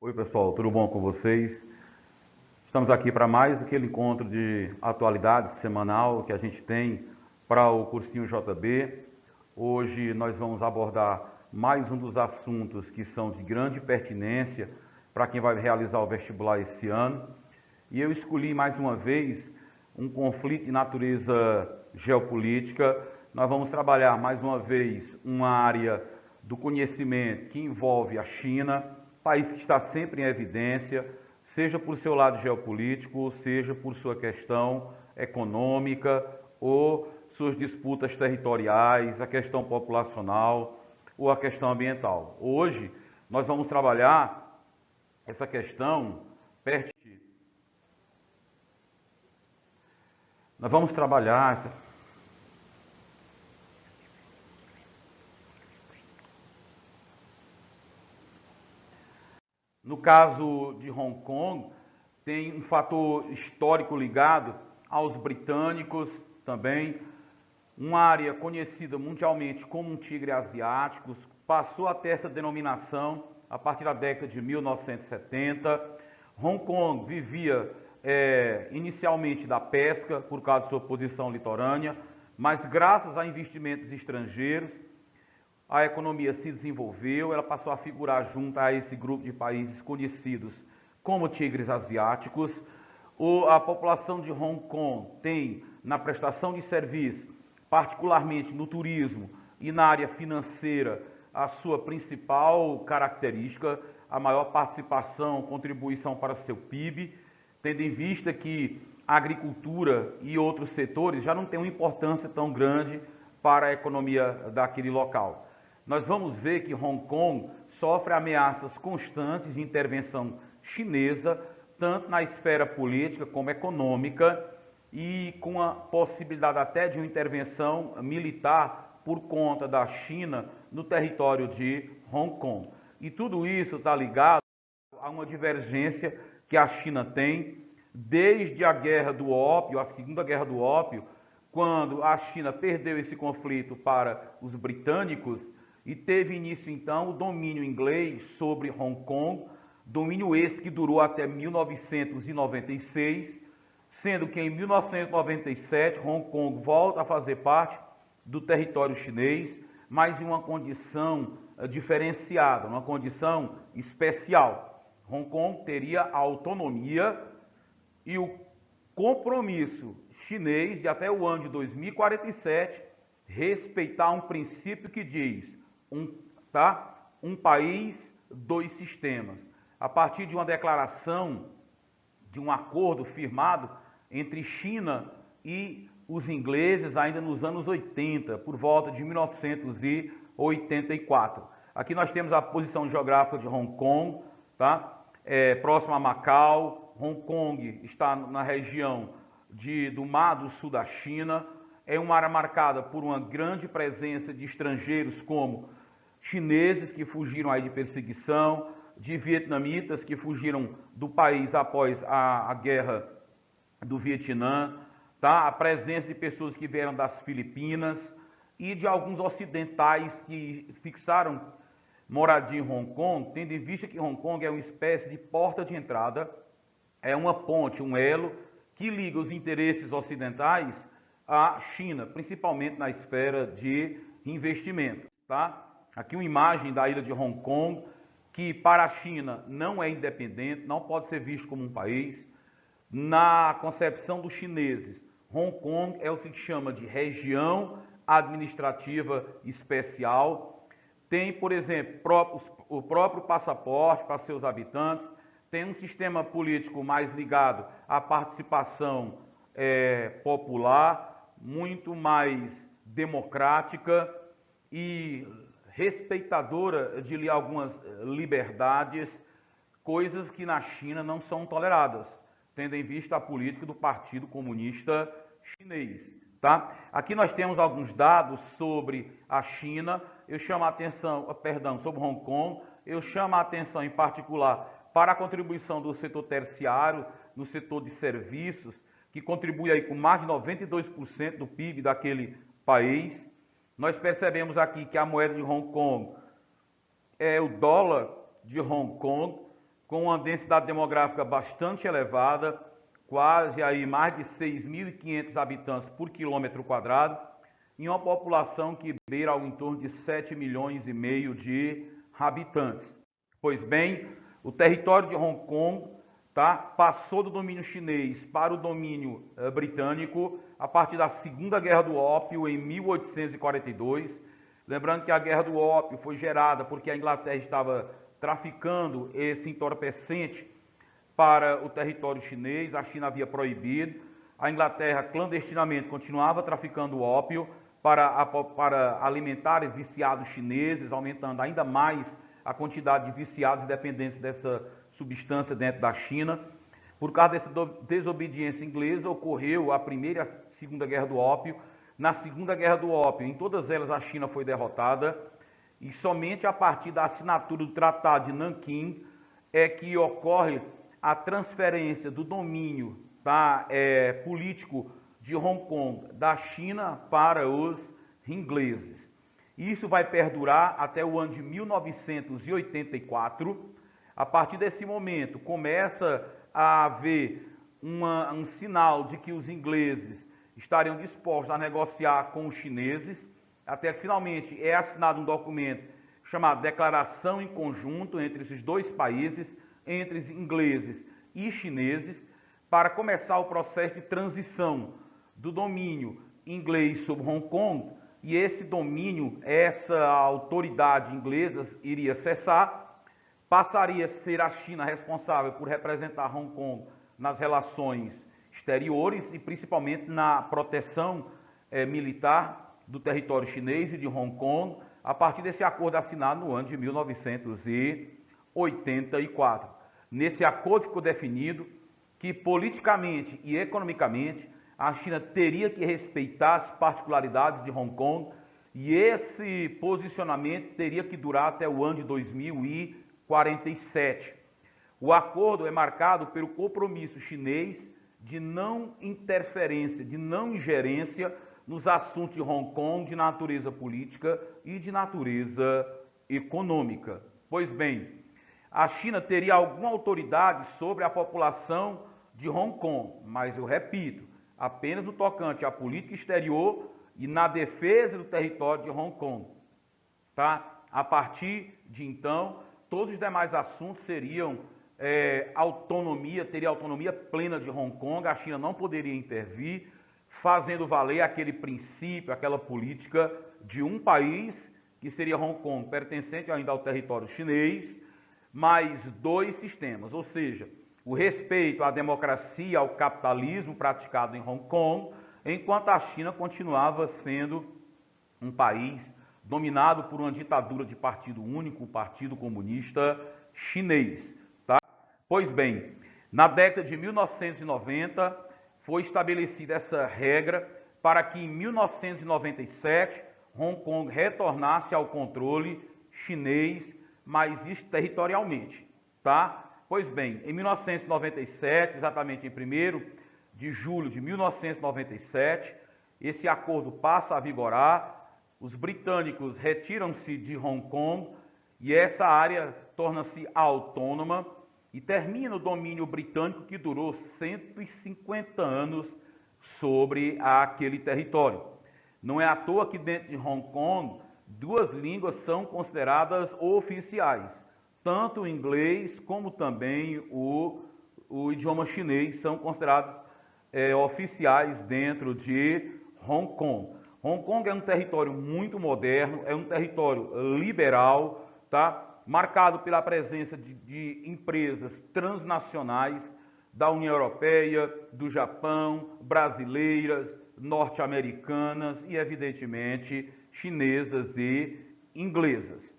Oi pessoal, tudo bom com vocês? Estamos aqui para mais aquele encontro de atualidades semanal que a gente tem para o cursinho JB. Hoje nós vamos abordar mais um dos assuntos que são de grande pertinência para quem vai realizar o vestibular esse ano. E eu escolhi mais uma vez um conflito de natureza geopolítica. Nós vamos trabalhar mais uma vez uma área do conhecimento que envolve a China, país que está sempre em evidência, seja por seu lado geopolítico, seja por sua questão econômica ou suas disputas territoriais, a questão populacional ou a questão ambiental. Hoje nós vamos trabalhar essa questão Nós vamos trabalhar essa No caso de Hong Kong, tem um fator histórico ligado aos britânicos também, uma área conhecida mundialmente como um tigre asiático, passou a ter essa denominação a partir da década de 1970. Hong Kong vivia inicialmente da pesca, por causa de sua posição litorânea, mas graças a investimentos estrangeiros, a economia se desenvolveu, ela passou a figurar junto a esse grupo de países conhecidos como tigres asiáticos. A população de Hong Kong tem, na prestação de serviço, particularmente no turismo e na área financeira, a sua principal característica, a maior participação, contribuição para seu PIB, tendo em vista que a agricultura e outros setores já não têm uma importância tão grande para a economia daquele local. Nós vamos ver que Hong Kong sofre ameaças constantes de intervenção chinesa, tanto na esfera política como econômica, e com a possibilidade até de uma intervenção militar por conta da China no território de Hong Kong. E tudo isso está ligado a uma divergência que a China tem desde a Guerra do Ópio, a Segunda Guerra do Ópio, quando a China perdeu esse conflito para os britânicos e teve início então o domínio inglês sobre Hong Kong, domínio esse que durou até 1996, sendo que em 1997 Hong Kong volta a fazer parte do território chinês, mas em uma condição diferenciada, uma condição especial. Hong Kong teria a autonomia e o compromisso chinês de até o ano de 2047 respeitar um princípio que diz um país, dois sistemas. A partir de uma declaração, de um acordo firmado entre China e os ingleses ainda nos anos 80, por volta de 1984. Aqui nós temos a posição geográfica de Hong Kong, próximo a Macau. Hong Kong está na região do Mar do Sul da China. É uma área marcada por uma grande presença de estrangeiros como chineses que fugiram aí de perseguição, de vietnamitas que fugiram do país após a guerra do Vietnã, a presença de pessoas que vieram das Filipinas e de alguns ocidentais que fixaram moradia em Hong Kong, tendo em vista que Hong Kong é uma espécie de porta de entrada, é uma ponte, um elo que liga os interesses ocidentais à China, principalmente na esfera de investimento. Aqui uma imagem da ilha de Hong Kong, que para a China não é independente, não pode ser visto como um país. Na concepção dos chineses, Hong Kong é o que se chama de região administrativa especial. Tem, por exemplo, o próprio passaporte para seus habitantes, tem um sistema político mais ligado à participação popular, muito mais democrática e respeitadora de algumas liberdades, coisas que na China não são toleradas, tendo em vista a política do Partido Comunista Chinês. Aqui nós temos alguns dados sobre a China, sobre Hong Kong, eu chamo a atenção em particular para a contribuição do setor terciário, no setor de serviços, que contribui aí com mais de 92% do PIB daquele país. Nós percebemos aqui que a moeda de Hong Kong é o dólar de Hong Kong, com uma densidade demográfica bastante elevada, quase aí mais de 6.500 habitantes por quilômetro quadrado, e uma população que beira ao entorno de 7,5 milhões de habitantes. Pois bem, o território de Hong Kong passou do domínio chinês para o domínio britânico a partir da Segunda Guerra do Ópio, em 1842. Lembrando que a Guerra do Ópio foi gerada porque a Inglaterra estava traficando esse entorpecente para o território chinês, a China havia proibido, a Inglaterra clandestinamente continuava traficando ópio para alimentar viciados chineses, aumentando ainda mais a quantidade de viciados e dependentes dessa substância dentro da China. Por causa dessa desobediência inglesa, ocorreu a Primeira e a Segunda Guerra do Ópio. Na Segunda Guerra do Ópio, em todas elas a China foi derrotada, e somente a partir da assinatura do Tratado de Nanquim é que ocorre a transferência do domínio político de Hong Kong da China para os ingleses. Isso vai perdurar até o ano de 1984. A partir desse momento começa a haver um sinal de que os ingleses estariam dispostos a negociar com os chineses, até que finalmente é assinado um documento chamado Declaração em Conjunto entre esses dois países, entre os ingleses e chineses, para começar o processo de transição do domínio inglês sobre Hong Kong, e esse domínio, essa autoridade inglesa iria cessar, passaria a ser a China responsável por representar Hong Kong nas relações exteriores e principalmente na proteção militar do território chinês e de Hong Kong, a partir desse acordo assinado no ano de 1984. Nesse acordo ficou definido que politicamente e economicamente a China teria que respeitar as particularidades de Hong Kong, e esse posicionamento teria que durar até o ano de 2047. O acordo é marcado pelo compromisso chinês de não interferência, de não ingerência nos assuntos de Hong Kong de natureza política e de natureza econômica. Pois bem, a China teria alguma autoridade sobre a população de Hong Kong, mas eu repito, apenas no tocante à política exterior e na defesa do território de Hong Kong. A partir de então, todos os demais assuntos seriam teria autonomia plena de Hong Kong, a China não poderia intervir, fazendo valer aquele princípio, aquela política de um país, que seria Hong Kong, pertencente ainda ao território chinês, mais dois sistemas, ou seja, o respeito à democracia, ao capitalismo praticado em Hong Kong, enquanto a China continuava sendo um país dominado por uma ditadura de partido único, o Partido Comunista Chinês. Pois bem, na década de 1990 foi estabelecida essa regra para que em 1997 Hong Kong retornasse ao controle chinês, mas isso territorialmente, Pois bem, em 1997, exatamente em 1º de julho de 1997, esse acordo passa a vigorar, os britânicos retiram-se de Hong Kong e essa área torna-se autônoma e termina o domínio britânico que durou 150 anos sobre aquele território. Não é à toa que dentro de Hong Kong, duas línguas são consideradas oficiais, tanto o inglês como também o idioma chinês são considerados oficiais dentro de Hong Kong. Hong Kong é um território muito moderno, é um território liberal, marcado pela presença de empresas transnacionais da União Europeia, do Japão, brasileiras, norte-americanas e, evidentemente, chinesas e inglesas,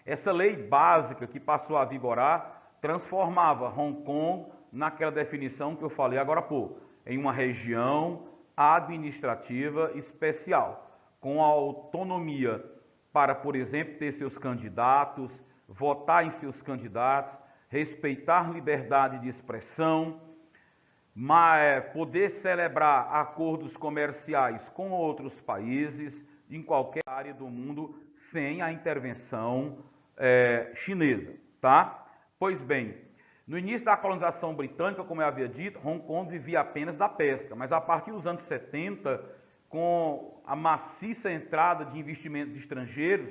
Essa lei básica que passou a vigorar transformava Hong Kong naquela definição que eu falei agora há pouco, em uma região administrativa especial, com autonomia para, por exemplo, ter seus candidatos, votar em seus candidatos, respeitar liberdade de expressão, poder celebrar acordos comerciais com outros países, em qualquer área do mundo, sem a intervenção chinesa, Pois bem, no início da colonização britânica, como eu havia dito, Hong Kong vivia apenas da pesca, mas a partir dos anos 70, com a maciça entrada de investimentos estrangeiros,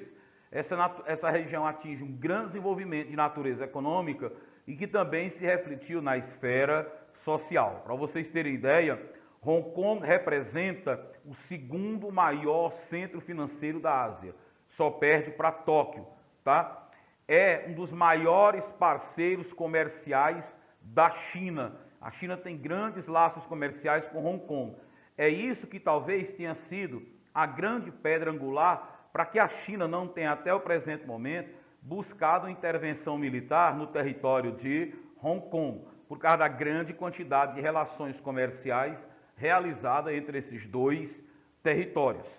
essa região atinge um grande desenvolvimento de natureza econômica e que também se refletiu na esfera social. Para vocês terem ideia, Hong Kong representa o segundo maior centro financeiro da Ásia, só perde para Tóquio, tá? É um dos maiores parceiros comerciais da China. A China tem grandes laços comerciais com Hong Kong. É isso que talvez tenha sido a grande pedra angular para que a China não tenha, até o presente momento, buscado intervenção militar no território de Hong Kong, por causa da grande quantidade de relações comerciais realizada entre esses dois territórios.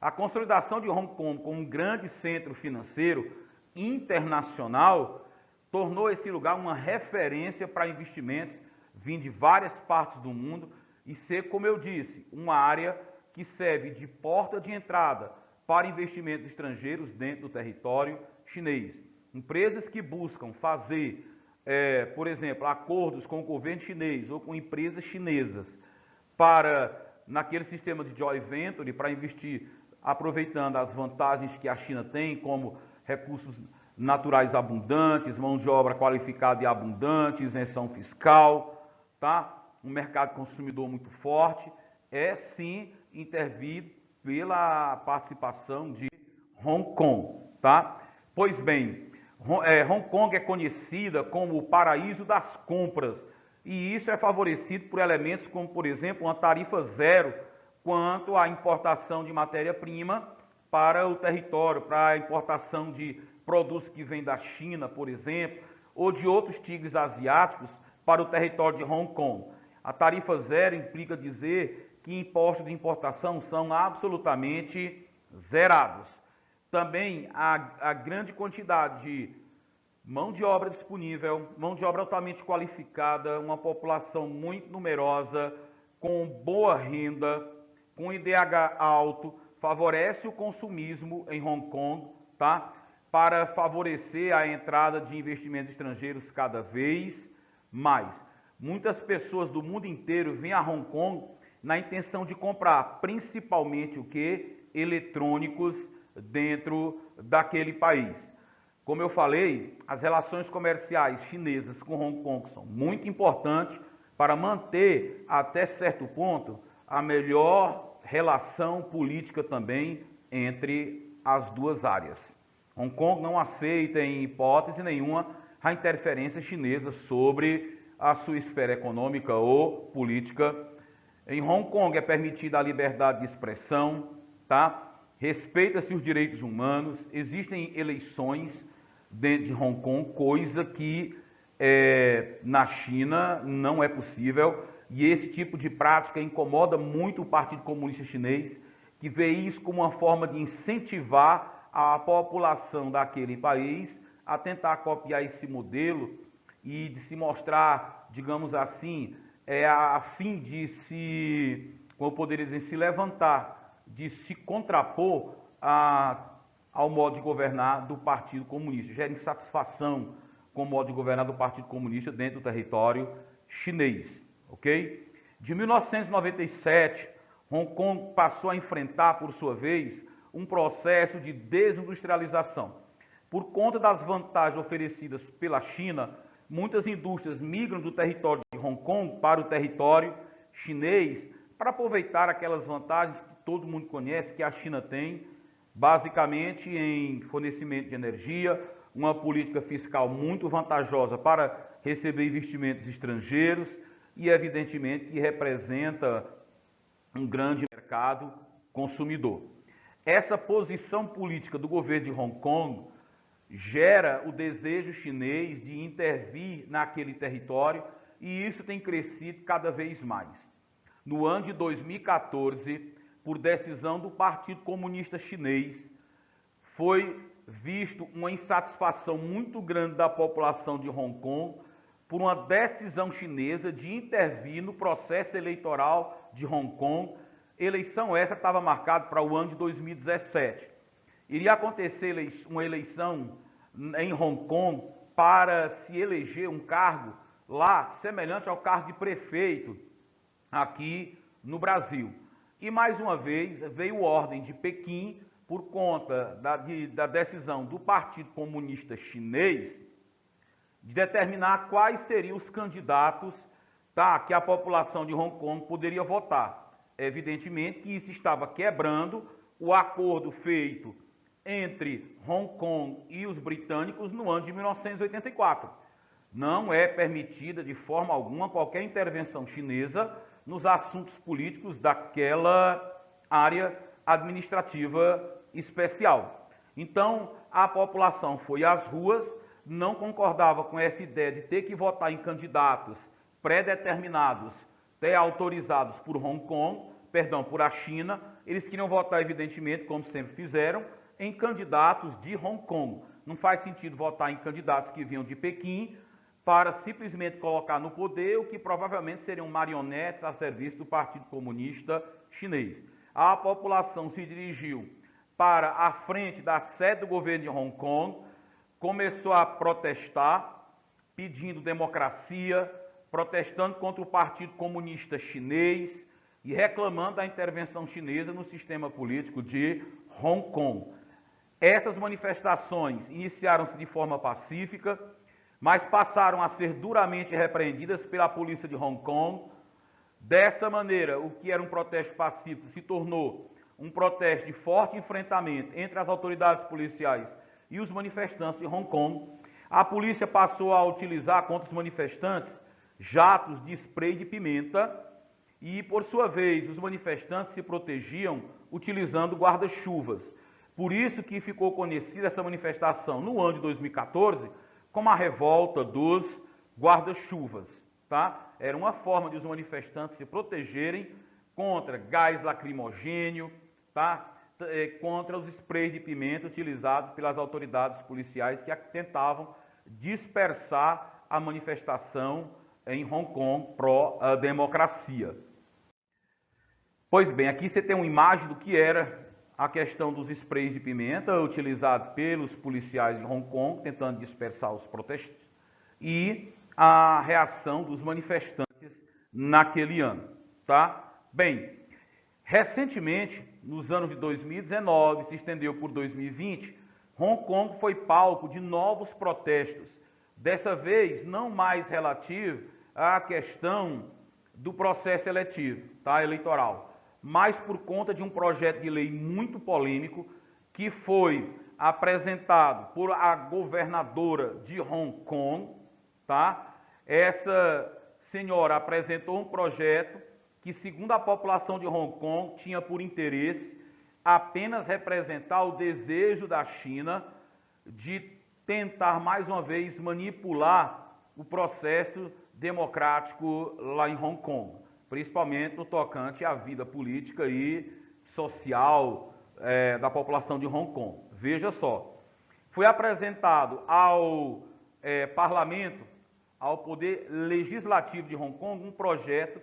A consolidação de Hong Kong como um grande centro financeiro internacional tornou esse lugar uma referência para investimentos vindo de várias partes do mundo e ser, como eu disse, uma área que serve de porta de entrada para investimentos estrangeiros dentro do território chinês. Empresas que buscam fazer, por exemplo, acordos com o governo chinês ou com empresas chinesas naquele sistema de joint venture para investir aproveitando as vantagens que a China tem, como recursos naturais abundantes, mão de obra qualificada e abundante, isenção fiscal, tá? Um mercado consumidor muito forte, sim intervir pela participação de Hong Kong, tá? Pois bem, Hong Kong é conhecida como o paraíso das compras, e isso é favorecido por elementos como, por exemplo, uma tarifa zero quanto à importação de matéria-prima para o território, para a importação de produtos que vêm da China, por exemplo, ou de outros tigres asiáticos para o território de Hong Kong. A tarifa zero implica dizer que impostos de importação são absolutamente zerados. Também a grande quantidade de mão de obra disponível, mão de obra altamente qualificada, uma população muito numerosa, com boa renda, com IDH alto, favorece o consumismo em Hong Kong, tá? Para favorecer a entrada de investimentos estrangeiros cada vez mais. Muitas pessoas do mundo inteiro vêm a Hong Kong na intenção de comprar, principalmente o que? Eletrônicos dentro daquele país. Como eu falei, as relações comerciais chinesas com Hong Kong são muito importantes para manter, até certo ponto, a melhor relação política também entre as duas áreas. Hong Kong não aceita, em hipótese nenhuma, a interferência chinesa sobre a sua esfera econômica ou política. Em Hong Kong é permitida a liberdade de expressão, tá? Respeita-se os direitos humanos, existem eleições dentro de Hong Kong, coisa que na China não é possível, e esse tipo de prática incomoda muito o Partido Comunista Chinês, que vê isso como uma forma de incentivar a população daquele país a tentar copiar esse modelo e de se mostrar, digamos assim, a fim de como eu poderia dizer, se levantar, de se contrapor ao modo de governar do Partido Comunista. Gera insatisfação com o modo de governar do Partido Comunista dentro do território chinês, ok? De 1997, Hong Kong passou a enfrentar, por sua vez, um processo de desindustrialização. Por conta das vantagens oferecidas pela China, muitas indústrias migram do território de Hong Kong para o território chinês para aproveitar aquelas vantagens que todo mundo conhece que a China tem, basicamente em fornecimento de energia, uma política fiscal muito vantajosa para receber investimentos estrangeiros e, evidentemente, que representa um grande mercado consumidor. Essa posição política do governo de Hong Kong gera o desejo chinês de intervir naquele território e isso tem crescido cada vez mais. No ano de 2014, por decisão do Partido Comunista Chinês, foi visto uma insatisfação muito grande da população de Hong Kong por uma decisão chinesa de intervir no processo eleitoral de Hong Kong. Eleição essa estava marcada para o ano de 2017. Iria acontecer uma eleição em Hong Kong para se eleger um cargo lá semelhante ao cargo de prefeito aqui no Brasil. E mais uma vez veio ordem de Pequim por conta da decisão do Partido Comunista Chinês de determinar quais seriam os candidatos, tá, que a população de Hong Kong poderia votar. Evidentemente que isso estava quebrando o acordo feito entre Hong Kong e os britânicos no ano de 1984. Não é permitida de forma alguma qualquer intervenção chinesa nos assuntos políticos daquela área administrativa especial. Então, a população foi às ruas, não concordava com essa ideia de ter que votar em candidatos pré-determinados, até autorizados por por a China. Eles queriam votar, evidentemente, como sempre fizeram, em candidatos de Hong Kong. Não faz sentido votar em candidatos que vinham de Pequim para simplesmente colocar no poder o que provavelmente seriam marionetes a serviço do Partido Comunista Chinês. A população se dirigiu para a frente da sede do governo de Hong Kong, começou a protestar, pedindo democracia, protestando contra o Partido Comunista Chinês e reclamando da intervenção chinesa no sistema político de Hong Kong. Essas manifestações iniciaram-se de forma pacífica, mas passaram a ser duramente repreendidas pela polícia de Hong Kong. Dessa maneira, o que era um protesto pacífico se tornou um protesto de forte enfrentamento entre as autoridades policiais e os manifestantes de Hong Kong. A polícia passou a utilizar contra os manifestantes jatos de spray de pimenta e, por sua vez, os manifestantes se protegiam utilizando guarda-chuvas. Por isso que ficou conhecida essa manifestação no ano de 2014 como a revolta dos guarda-chuvas, tá? Era uma forma de os manifestantes se protegerem contra gás lacrimogênio, tá? Contra os sprays de pimenta utilizados pelas autoridades policiais que tentavam dispersar a manifestação em Hong Kong pró-democracia. Pois bem, aqui você tem uma imagem do que era a questão dos sprays de pimenta utilizados pelos policiais de Hong Kong, tentando dispersar os protestos, e a reação dos manifestantes naquele ano, tá? Bem, recentemente, nos anos de 2019, se estendeu por 2020, Hong Kong foi palco de novos protestos, dessa vez não mais relativo à questão do processo eletivo, tá, eleitoral, mas por conta de um projeto de lei muito polêmico que foi apresentado por a governadora de Hong Kong, tá? Essa senhora apresentou um projeto que, segundo a população de Hong Kong, tinha por interesse apenas representar o desejo da China de tentar mais uma vez manipular o processo democrático lá em Hong Kong, principalmente no tocante à vida política e social da população de Hong Kong. Veja só, foi apresentado ao parlamento, ao poder legislativo de Hong Kong, um projeto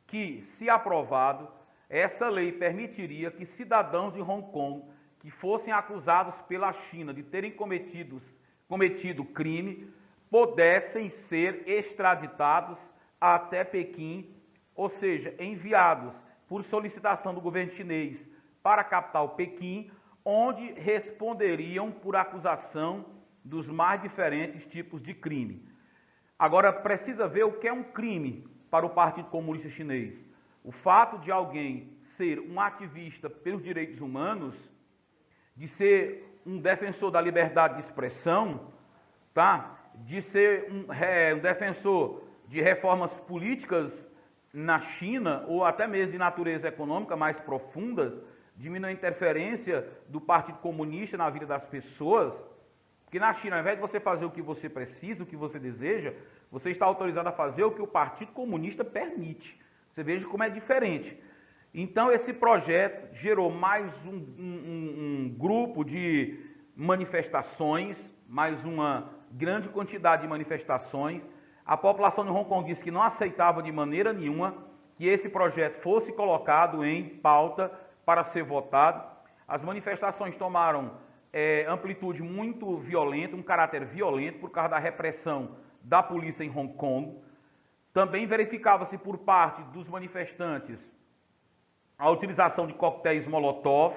que, se aprovado, essa lei permitiria que cidadãos de Hong Kong que fossem acusados pela China de terem cometido crime pudessem ser extraditados até Pequim, ou seja, enviados por solicitação do governo chinês para a capital Pequim, onde responderiam por acusação dos mais diferentes tipos de crime. Agora, precisa ver o que é um crime para o Partido Comunista Chinês. O fato de alguém ser um ativista pelos direitos humanos, de ser um defensor da liberdade de expressão, tá? De ser um defensor de reformas políticas na China, ou até mesmo de natureza econômica mais profundas, diminuir a interferência do Partido Comunista na vida das pessoas, porque na China, ao invés de você fazer o que você precisa, o que você deseja, você está autorizado a fazer o que o Partido Comunista permite. Você veja como é diferente. Então, esse projeto gerou mais um grupo de manifestações, mais uma grande quantidade de manifestações. A população de Hong Kong disse que não aceitava de maneira nenhuma que esse projeto fosse colocado em pauta para ser votado. As manifestações tomaram amplitude muito violenta, um caráter violento por causa da repressão da polícia em Hong Kong. Também verificava-se por parte dos manifestantes a utilização de coquetéis Molotov.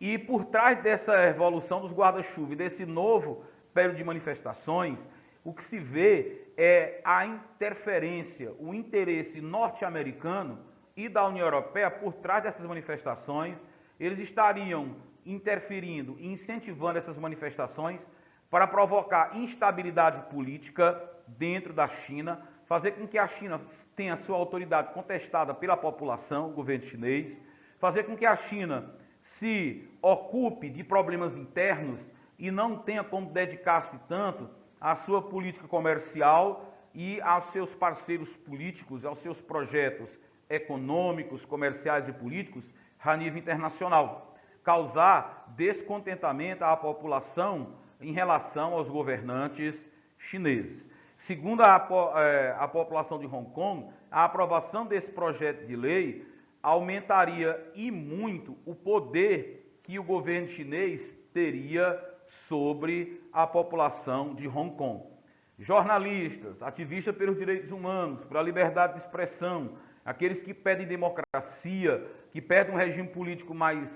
E por trás dessa evolução dos guarda-chuva e desse novo período de manifestações, o que se vê é a interferência, o interesse norte-americano e da União Europeia por trás dessas manifestações. Eles estariam interferindo e incentivando essas manifestações para provocar instabilidade política dentro da China, fazer com que a China tenha sua autoridade contestada pela população, o governo chinês, fazer com que a China se ocupe de problemas internos e não tenha como dedicar-se tanto à sua política comercial e aos seus parceiros políticos, aos seus projetos econômicos, comerciais e políticos a nível internacional, causar descontentamento à população em relação aos governantes chineses. Segundo a população de Hong Kong, a aprovação desse projeto de lei aumentaria e muito o poder que o governo chinês teria sobre a população de Hong Kong. Jornalistas, ativistas pelos direitos humanos, pela liberdade de expressão, aqueles que pedem democracia, que pedem um regime político mais,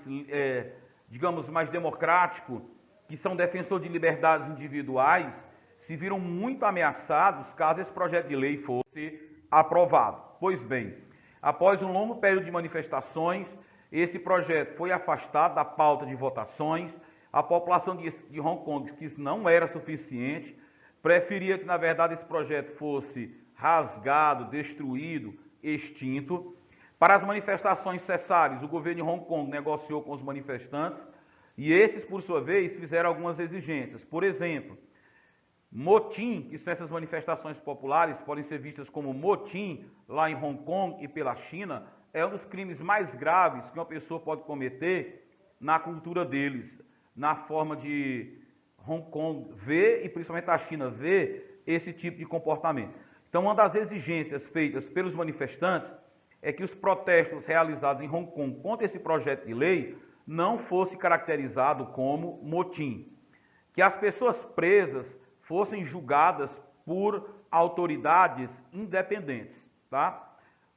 digamos, mais democrático, que são defensores de liberdades individuais, se viram muito ameaçados caso esse projeto de lei fosse aprovado. Pois bem, após um longo período de manifestações, esse projeto foi afastado da pauta de votações. A população de Hong Kong disse que isso não era suficiente, preferia que, na verdade, esse projeto fosse rasgado, destruído, extinto. Para as manifestações cessarem, o governo de Hong Kong negociou com os manifestantes e esses, por sua vez, fizeram algumas exigências. Por exemplo, motim, que são essas manifestações populares, podem ser vistas como motim lá em Hong Kong e pela China, é um dos crimes mais graves que uma pessoa pode cometer na cultura deles, na forma de Hong Kong ver e principalmente a China ver esse tipo de comportamento. Então, uma das exigências feitas pelos manifestantes é que os protestos realizados em Hong Kong contra esse projeto de lei não fosse caracterizado como motim, que as pessoas presas fossem julgadas por autoridades independentes, tá?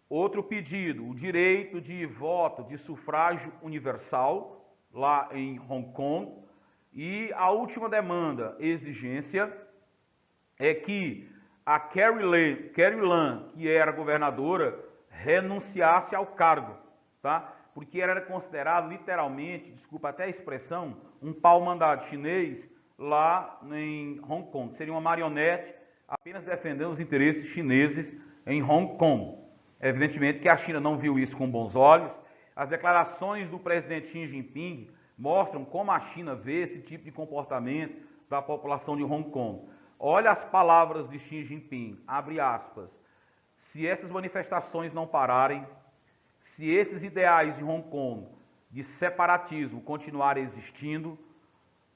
Outro pedido, o direito de voto, de sufrágio universal, lá em Hong Kong. E a última demanda, exigência, é que a Carrie Lam, que era governadora, renunciasse ao cargo, tá? Porque ela era considerada literalmente, desculpa até a expressão, um pau-mandado chinês lá em Hong Kong. Seria uma marionete apenas defendendo os interesses chineses em Hong Kong. Evidentemente que a China não viu isso com bons olhos. As declarações do presidente Xi Jinping mostram como a China vê esse tipo de comportamento da população de Hong Kong. Olha as palavras de Xi Jinping, abre aspas, se essas manifestações não pararem, se esses ideais de Hong Kong de separatismo continuarem existindo,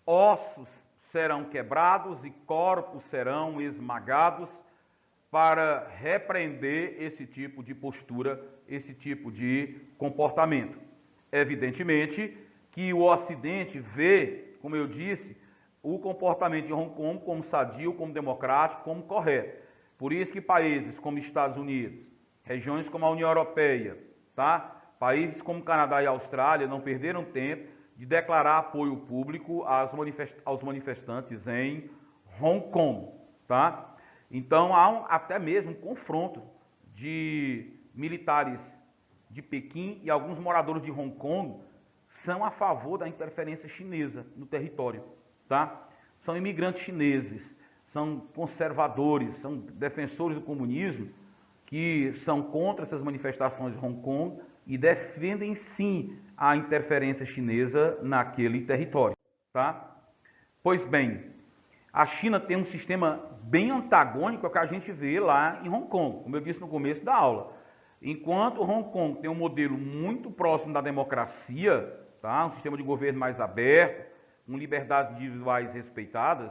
ossos serão quebrados e corpos serão esmagados para repreender esse tipo de postura, esse tipo de comportamento. Evidentemente que o Ocidente vê, como eu disse, o comportamento de Hong Kong como sadio, como democrático, como correto. Por isso que países como Estados Unidos, regiões como a União Europeia, tá? Países como Canadá e Austrália não perderam tempo de declarar apoio público aos manifestantes em Hong Kong, tá? Então há até mesmo um confronto de militares de Pequim e alguns moradores de Hong Kong são a favor da interferência chinesa no território, tá? São imigrantes chineses, são conservadores, são defensores do comunismo que são contra essas manifestações de Hong Kong e defendem sim a interferência chinesa naquele território, tá? Pois bem, a China tem um sistema bem antagônico ao que a gente vê lá em Hong Kong, como eu disse no começo da aula. Enquanto Hong Kong tem um modelo muito próximo da democracia, tá? Um sistema de governo mais aberto, com liberdades individuais respeitadas,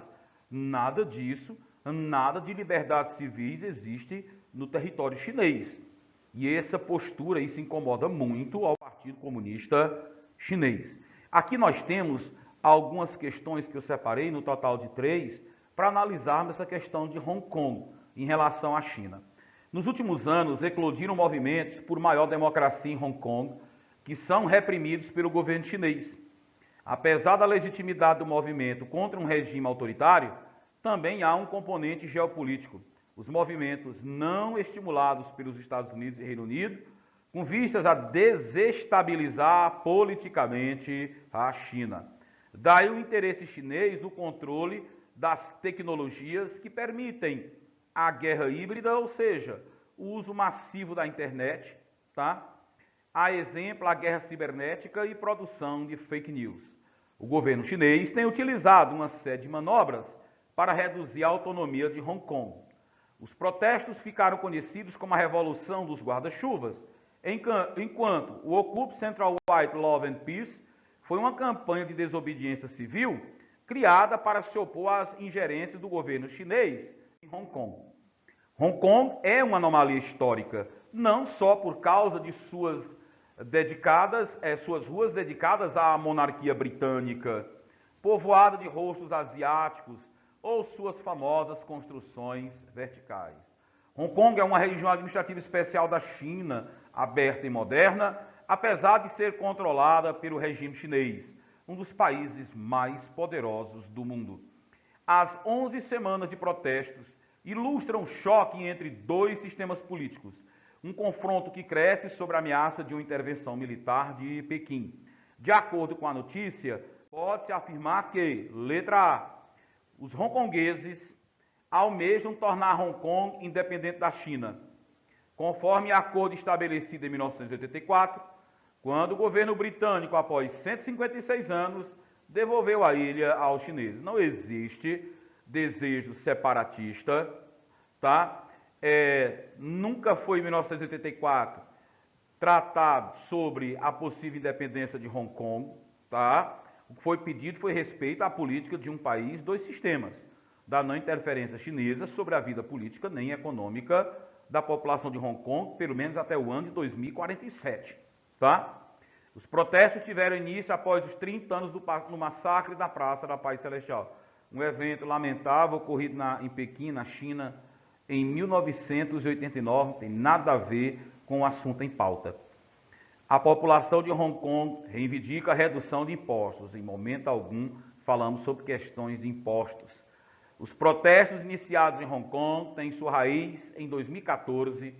nada disso, nada de liberdades civis existe no território chinês. E essa postura isso incomoda muito ao Partido Comunista Chinês. Aqui nós temos algumas questões que eu separei, no total de 3, para analisarmos essa questão de Hong Kong em relação à China. Nos últimos anos, eclodiram movimentos por maior democracia em Hong Kong, que são reprimidos pelo governo chinês. Apesar da legitimidade do movimento contra um regime autoritário, também há um componente geopolítico. Os movimentos não estimulados pelos Estados Unidos e Reino Unido, com vistas a desestabilizar politicamente a China. Daí o interesse chinês no controle das tecnologias que permitem a guerra híbrida, ou seja, o uso massivo da internet, tá? A exemplo, a guerra cibernética e produção de fake news. O governo chinês tem utilizado uma série de manobras para reduzir a autonomia de Hong Kong. Os protestos ficaram conhecidos como a Revolução dos Guarda-Chuvas, enquanto o Occupy Central White Love and Peace foi uma campanha de desobediência civil criada para se opor às ingerências do governo chinês em Hong Kong. Hong Kong é uma anomalia histórica, não só por causa de suas ruas dedicadas à monarquia britânica, povoada de rostos asiáticos ou suas famosas construções verticais. Hong Kong é uma região administrativa especial da China, aberta e moderna, apesar de ser controlada pelo regime chinês, um dos países mais poderosos do mundo. As 11 semanas de protestos ilustram o choque entre dois sistemas políticos, um confronto que cresce sobre a ameaça de uma intervenção militar de Pequim. De acordo com a notícia, pode-se afirmar que, letra A, os hongkongueses almejam tornar Hong Kong independente da China, conforme acordo estabelecido em 1984, quando o governo britânico, após 156 anos, devolveu a ilha aos chineses. Não existe desejo separatista, tá? Nunca foi em 1984 tratado sobre a possível independência de Hong Kong, tá? O que foi pedido foi respeito à política de um país, dois sistemas, da não interferência chinesa sobre a vida política nem econômica da população de Hong Kong, pelo menos até o ano de 2047, tá? Os protestos tiveram início após os 30 anos do massacre da Praça da Paz Celestial, um evento lamentável ocorrido em Pequim, na China, em 1989, não tem nada a ver com o assunto em pauta. A população de Hong Kong reivindica a redução de impostos. Em momento algum falamos sobre questões de impostos. Os protestos iniciados em Hong Kong têm sua raiz em 2014,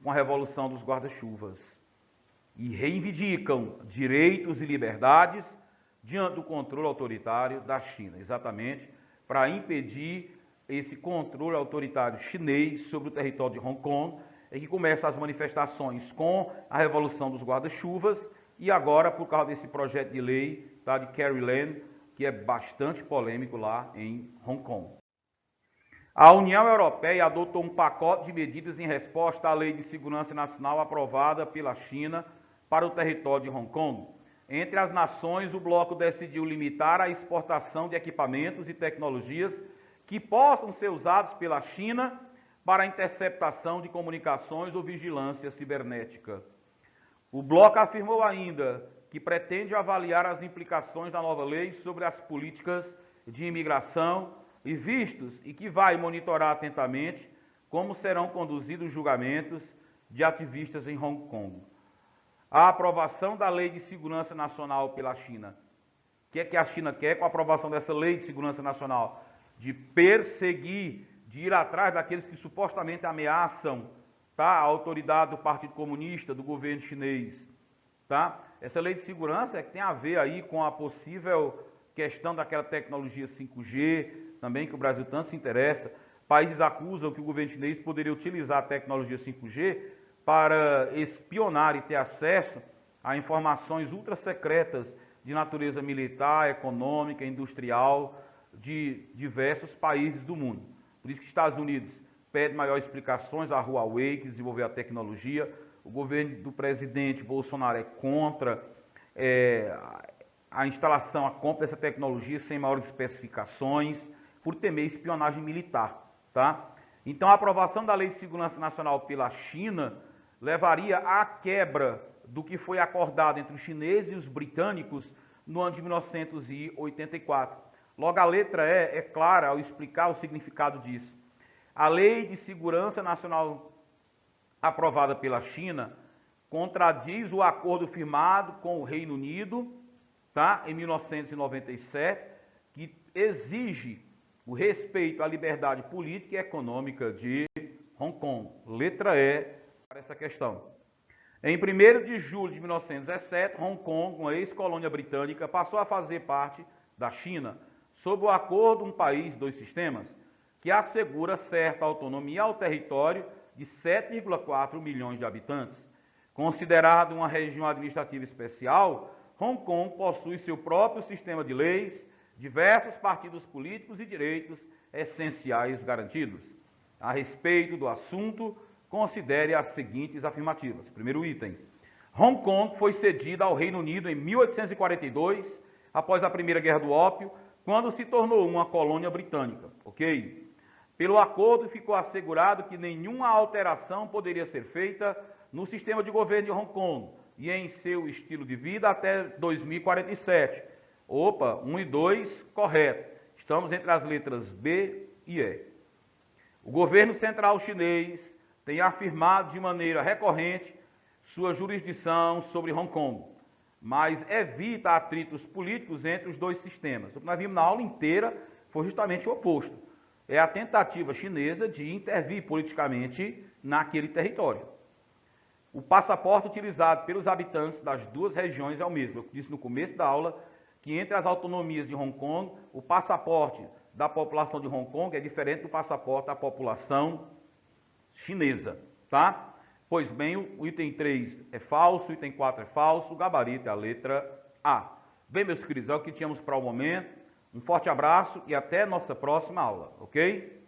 com a Revolução dos Guarda-Chuvas, e reivindicam direitos e liberdades diante do controle autoritário da China, exatamente para impedir esse controle autoritário chinês sobre o território de Hong Kong, é que começam as manifestações com a Revolução dos Guarda-Chuvas e agora por causa desse projeto de lei, tá, de Carrie Lam, que é bastante polêmico lá em Hong Kong. A União Europeia adotou um pacote de medidas em resposta à Lei de Segurança Nacional aprovada pela China para o território de Hong Kong. Entre as nações, o bloco decidiu limitar a exportação de equipamentos e tecnologias que possam ser usados pela China para a interceptação de comunicações ou vigilância cibernética. O bloco afirmou ainda que pretende avaliar as implicações da nova lei sobre as políticas de imigração e vistos e que vai monitorar atentamente como serão conduzidos os julgamentos de ativistas em Hong Kong. A aprovação da Lei de Segurança Nacional pela China. O que é que a China quer com a aprovação dessa Lei de Segurança Nacional? De perseguir, de ir atrás daqueles que supostamente ameaçam, tá, a autoridade do Partido Comunista, do governo chinês. Tá? Essa lei de segurança é que tem a ver aí com a possível questão daquela tecnologia 5G, também que o Brasil tanto se interessa. Países acusam que o governo chinês poderia utilizar a tecnologia 5G para espionar e ter acesso a informações ultrasecretas de natureza militar, econômica, industrial, de diversos países do mundo. Por isso que os Estados Unidos pede maiores explicações à Huawei, que desenvolveu a tecnologia. O governo do presidente Bolsonaro é contra a instalação, a compra dessa tecnologia sem maiores especificações, por temer espionagem militar. Tá? Então, a aprovação da Lei de Segurança Nacional pela China levaria à quebra do que foi acordado entre os chineses e os britânicos no ano de 1984. Logo, a letra E é clara ao explicar o significado disso. A Lei de Segurança Nacional aprovada pela China contradiz o acordo firmado com o Reino Unido, tá, em 1997, que exige o respeito à liberdade política e econômica de Hong Kong. Letra E para essa questão. Em 1º de julho de 1917, Hong Kong, uma ex-colônia britânica, passou a fazer parte da China, sob o acordo Um País, Dois Sistemas, que assegura certa autonomia ao território de 7,4 milhões de habitantes. Considerado uma região administrativa especial, Hong Kong possui seu próprio sistema de leis, diversos partidos políticos e direitos essenciais garantidos. A respeito do assunto, considere as seguintes afirmativas. Primeiro item. Hong Kong foi cedida ao Reino Unido em 1842, após a Primeira Guerra do Ópio, quando se tornou uma colônia britânica, ok? Pelo acordo, ficou assegurado que nenhuma alteração poderia ser feita no sistema de governo de Hong Kong e em seu estilo de vida até 2047. Opa, 1 e 2, correto. Estamos entre as letras B e E. O governo central chinês tem afirmado de maneira recorrente sua jurisdição sobre Hong Kong, mas evita atritos políticos entre os dois sistemas. O que nós vimos na aula inteira foi justamente o oposto. É a tentativa chinesa de intervir politicamente naquele território. O passaporte utilizado pelos habitantes das duas regiões é o mesmo. Eu disse no começo da aula que entre as autonomias de Hong Kong, o passaporte da população de Hong Kong é diferente do passaporte da população chinesa, tá? Pois bem, o item 3 é falso, o item 4 é falso, o gabarito é a letra A. Bem, meus queridos, é o que tínhamos para o momento. Um forte abraço e até nossa próxima aula, ok?